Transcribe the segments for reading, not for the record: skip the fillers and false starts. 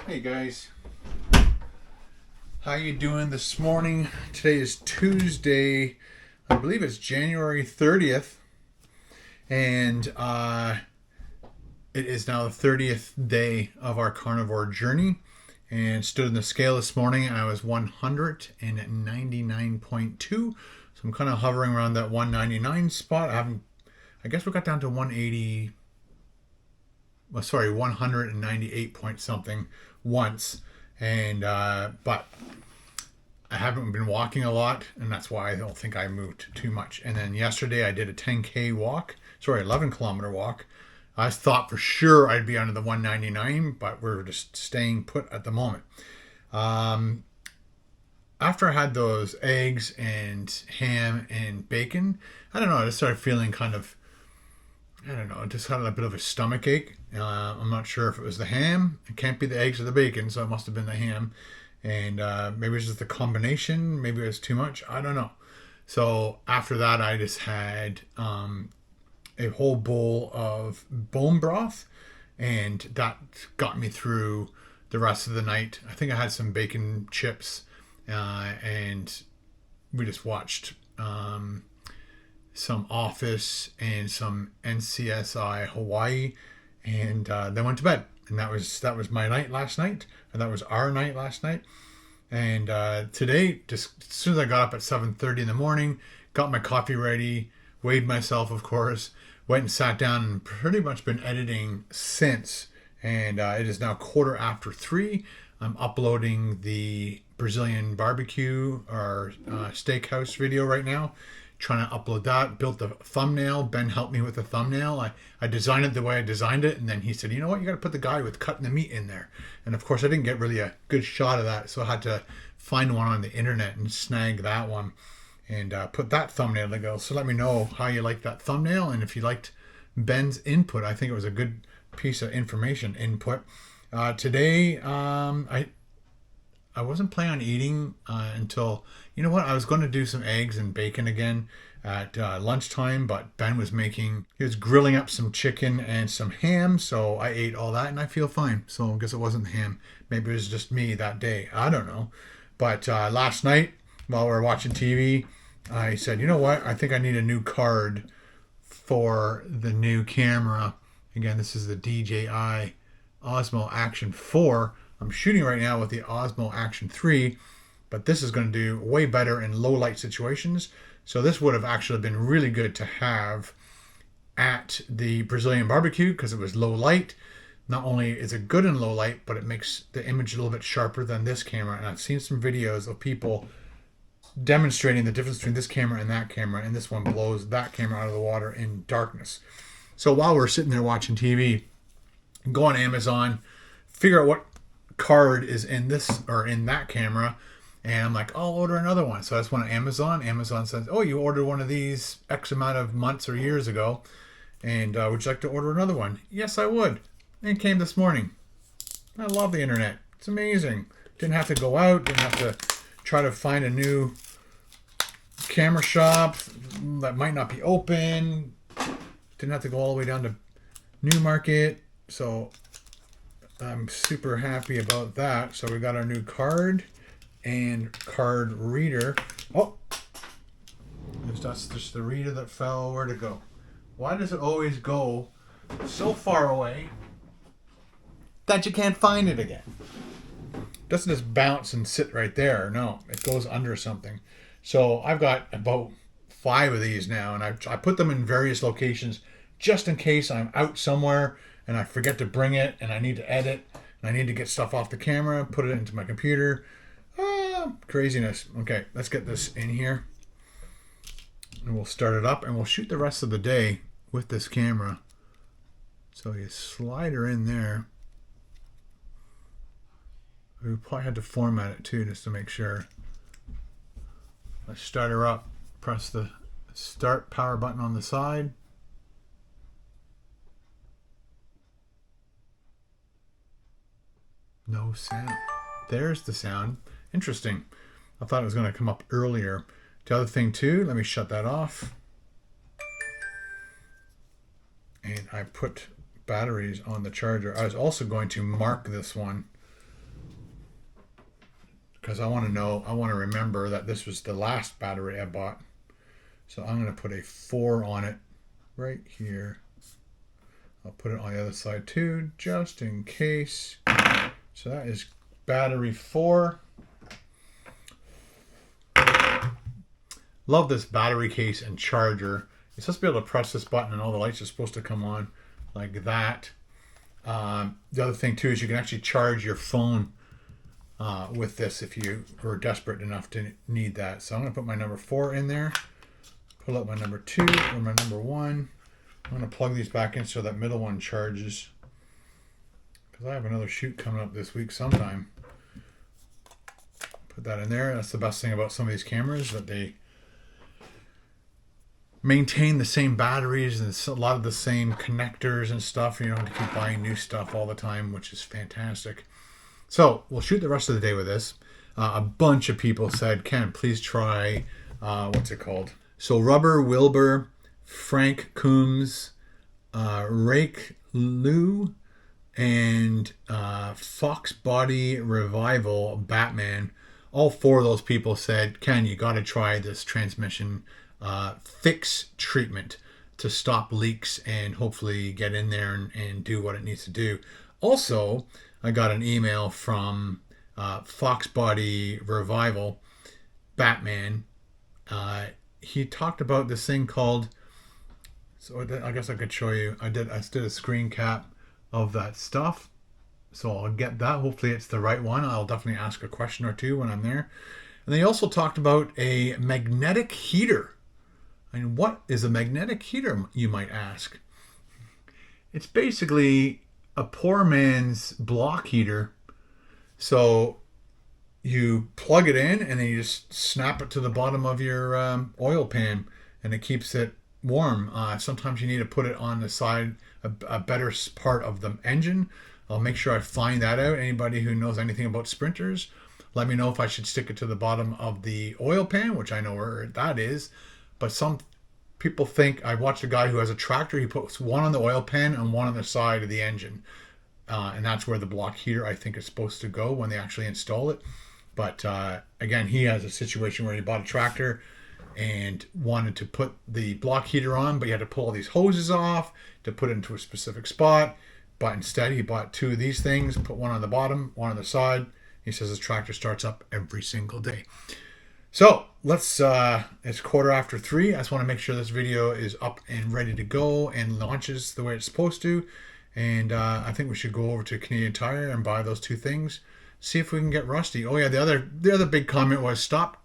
Hey guys, how you doing this morning? Today is Tuesday, I believe it's January 30th, and it is now the 30th day of our carnivore journey. And stood in the scale this morning, and I was 199.2, so I'm kind of hovering around that 199 spot. I guess we got down to 180. Well, sorry, 198 point something once, and but I haven't been walking a lot, and that's why I don't think I moved too much. And then yesterday I did a 10K walk, 11-kilometer walk. I thought for sure I'd be under the 199, but we're just staying put at the moment. After I had those eggs and ham and bacon, I don't know, I just started feeling kind of, I don't know, I just had a bit of a stomach ache. I'm not sure if it was the ham. It can't be the eggs or the bacon, so it must have been the ham. And maybe it was just the combination. Maybe it was too much. I don't know. So after that, I just had a whole bowl of bone broth, and that got me through the rest of the night. I think I had some bacon chips, and we just watched some Office and some NCSI Hawaii, and then went to bed. And that was my night last night, and that was our night last night. And today, just as soon as I got up at 7:30 in the morning, got my coffee ready, weighed myself, of course, went and sat down, and pretty much been editing since. And it is now 3:15. I'm uploading the Brazilian barbecue or steakhouse video right now. Trying to upload that, built the thumbnail. Ben helped me with the thumbnail. I designed it the way I designed it, and then he said, you know what, you got to put the guy with cutting the meat in there. And of course I didn't get really a good shot of that, so I had to find one on the internet and snag that one and put that thumbnail together. So let me know how you like that thumbnail, and if you liked Ben's input. I think it was a good piece of information input. Today I wasn't planning on eating until, you know what, I was going to do some eggs and bacon again at lunchtime, but Ben was grilling up some chicken and some ham, so I ate all that and I feel fine. So I guess it wasn't the ham. Maybe it was just me that day. I don't know. But last night, while we were watching TV, I said, you know what, I think I need a new card for the new camera. Again, this is the DJI Osmo Action 4. I'm shooting right now with the Osmo Action 3, but this is going to do way better in low light situations. So this would have actually been really good to have at the Brazilian barbecue because it was low light. Not only is it good in low light, but it makes the image a little bit sharper than this camera. And I've seen some videos of people demonstrating the difference between this camera and that camera, and this one blows that camera out of the water in darkness. So while we're sitting there watching TV, go on Amazon, figure out what card is in this or in that camera, and I'm like, I'll order another one. So I just went on Amazon. Amazon says, oh, you ordered one of these X amount of months or years ago, and would you like to order another one? Yes, I would. And it came this morning. I love the internet. It's amazing. Didn't have to go out, didn't have to try to find a new camera shop that might not be open, didn't have to go all the way down to Newmarket. So I'm super happy about that. So we got our new card and card reader. Oh, that's just the reader that fell. Where'd it go? Why does it always go so far away that you can't find it again? It doesn't just bounce and sit right there. No, it goes under something. So I've got about 5 of these now, and I put them in various locations just in case I'm out somewhere and I forget to bring it, and I need to edit, and I need to get stuff off the camera, put it into my computer. Craziness. Okay, let's get this in here. And we'll start it up, and we'll shoot the rest of the day with this camera. So you slide her in there. We probably had to format it too, just to make sure. Let's start her up. Press the start power button on the side. No sound. There's the sound. Interesting. I thought it was going to come up earlier. The other thing too, let me shut that off. And I put batteries on the charger. I was also going to mark this one because I want to remember that this was the last battery I bought. So I'm going to put a 4 on it right here. I'll put it on the other side too, just in case. So that is battery 4. Love this battery case and charger. You're supposed to be able to press this button and all the lights are supposed to come on like that. The other thing too is you can actually charge your phone with this if you were desperate enough to need that. So I'm going to put my number 4 in there. Pull up my number 2 or my number 1. I'm going to plug these back in so that middle one charges. Because I have another shoot coming up this week sometime. Put that in there. That's the best thing about some of these cameras, that they maintain the same batteries and a lot of the same connectors and stuff. You don't have to keep buying new stuff all the time, which is fantastic. So we'll shoot the rest of the day with this. A bunch of people said, Ken, please try, what's it called? So Rubber Wilbur, Frank Coombs, Rake Lou, and Fox Body Revival Batman. All 4 of those people said, Ken, you got to try this transmission fix treatment to stop leaks and hopefully get in there and do what it needs to do. Also, I got an email from Fox Body Revival Batman. He talked about this thing called, so I guess I could show you. I did a screen cap of that stuff. So I'll get that. Hopefully it's the right one. I'll definitely ask a question or two when I'm there. And they also talked about a magnetic heater. I mean, what is a magnetic heater, you might ask? It's basically a poor man's block heater. So you plug it in and then you just snap it to the bottom of your oil pan and it keeps it warm. Sometimes you need to put it on the side, a better part of the engine. I'll make sure I find that out. Anybody who knows anything about sprinters, let me know if I should stick it to the bottom of the oil pan, which I know where that is. But some people think, I watched a guy who has a tractor, he puts one on the oil pan and one on the side of the engine. And that's where the block heater, I think, is supposed to go when they actually install it. But again, he has a situation where he bought a tractor and wanted to put the block heater on, but he had to pull all these hoses off to put it into a specific spot. But instead, he bought 2 of these things, put one on the bottom, one on the side. He says his tractor starts up every single day. So let's, it's 3:15. I just want to make sure this video is up and ready to go and launches the way it's supposed to. And I think we should go over to Canadian Tire and buy those 2 things. See if we can get rusty. Oh yeah, the other big comment was stop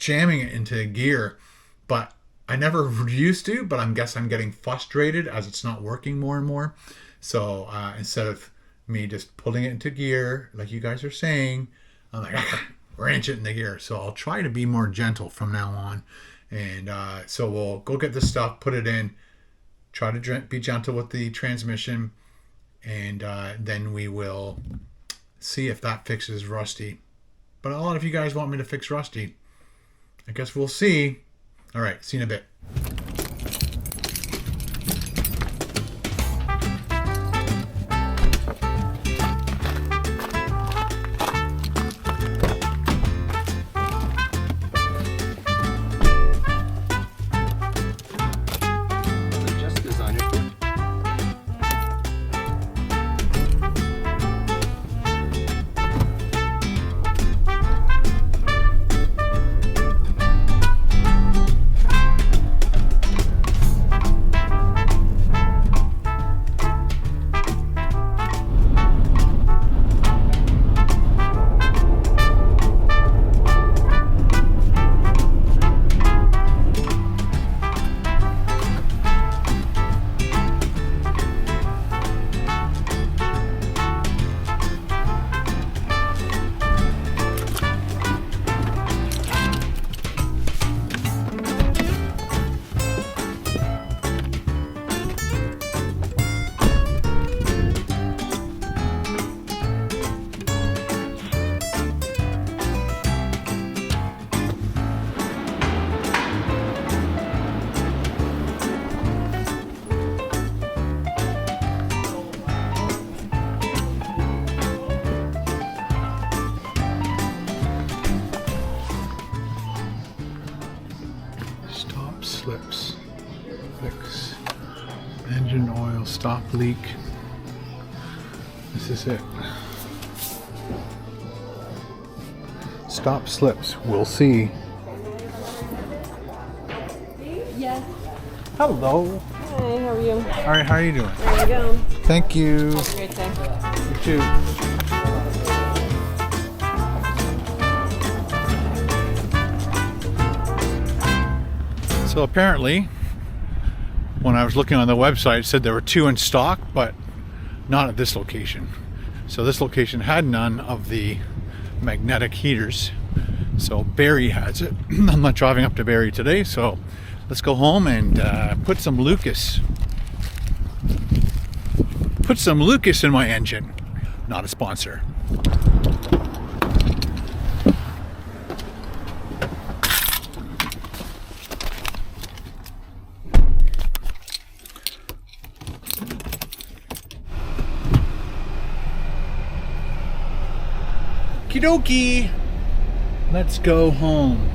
jamming it into gear. But I never used to, but I guess I'm getting frustrated as it's not working more and more. So instead of me just pulling it into gear, like you guys are saying, I'm like, wrench it in the gear. So I'll try to be more gentle from now on. And so we'll go get this stuff, put it in, try to be gentle with the transmission, and then we will see if that fixes rusty. But a lot of you guys want me to fix rusty. I guess we'll see. All right, see you in a bit. Stop leak. This is it. Stop slips. We'll see. Yes. Hello. Hi, how are you? All right, how are you doing? There you go. Thank you. Have a great day. You too. So apparently, when I was looking on the website, it said there were 2 in stock, but not at this location. So this location had none of the magnetic heaters. So Barrie has it. I'm not driving up to Barrie today, so let's go home and put some Lucas in my engine. Not a sponsor. Okie dokie. Let's go home.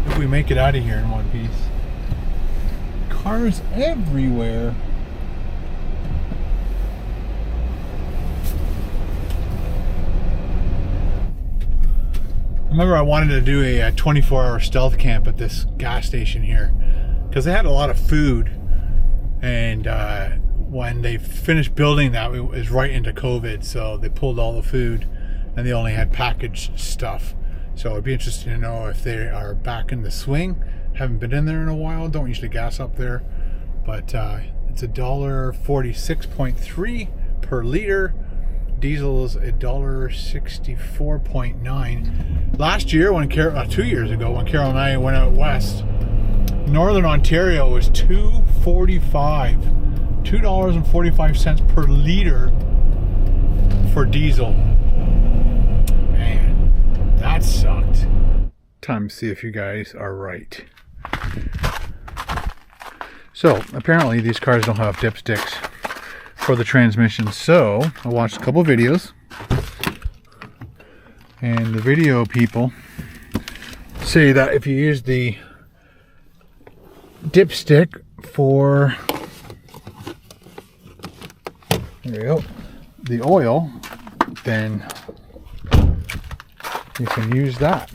If we make it out of here in one piece. Cars everywhere. I remember I wanted to do a 24-hour stealth camp at this gas station here because they had a lot of food, and when they finished building that, it was right into COVID, so they pulled all the food and they only had packaged stuff. So it'd be interesting to know if they are back in the swing. Haven't been in there in a while, don't usually gas up there, but it's $1.46.3 per liter. Diesel is $1.64.9. Last year, when 2 years ago, when Carol and I went out west, Northern Ontario was $2.45 per liter for diesel. Man, that sucked. Time to see if you guys are right. So apparently these cars don't have dipsticks for the transmission, so I watched a couple videos, and the video people say that if you use the dipstick for, there you go, the oil, then you can use that.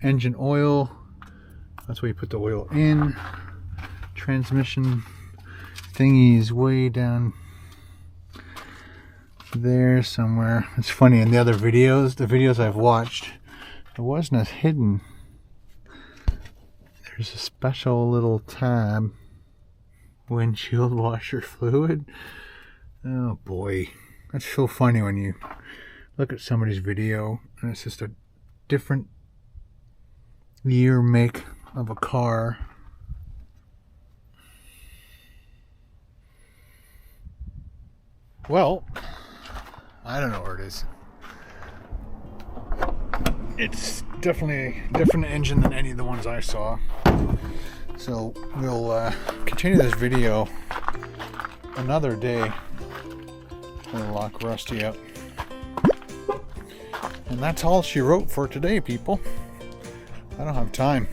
Engine oil, that's where you put the oil in. Transmission thingy is way down there somewhere. It's funny, in the other videos, the videos I've watched, it wasn't as hidden. There's a special little tab, windshield washer fluid. Oh boy, that's so funny when you look at somebody's video and it's just a different year, make of a car. Well, I don't know where it is. It's definitely a different engine than any of the ones I saw. So we'll continue this video another day. Gonna lock Rusty up. And that's all she wrote for today, people. I don't have time.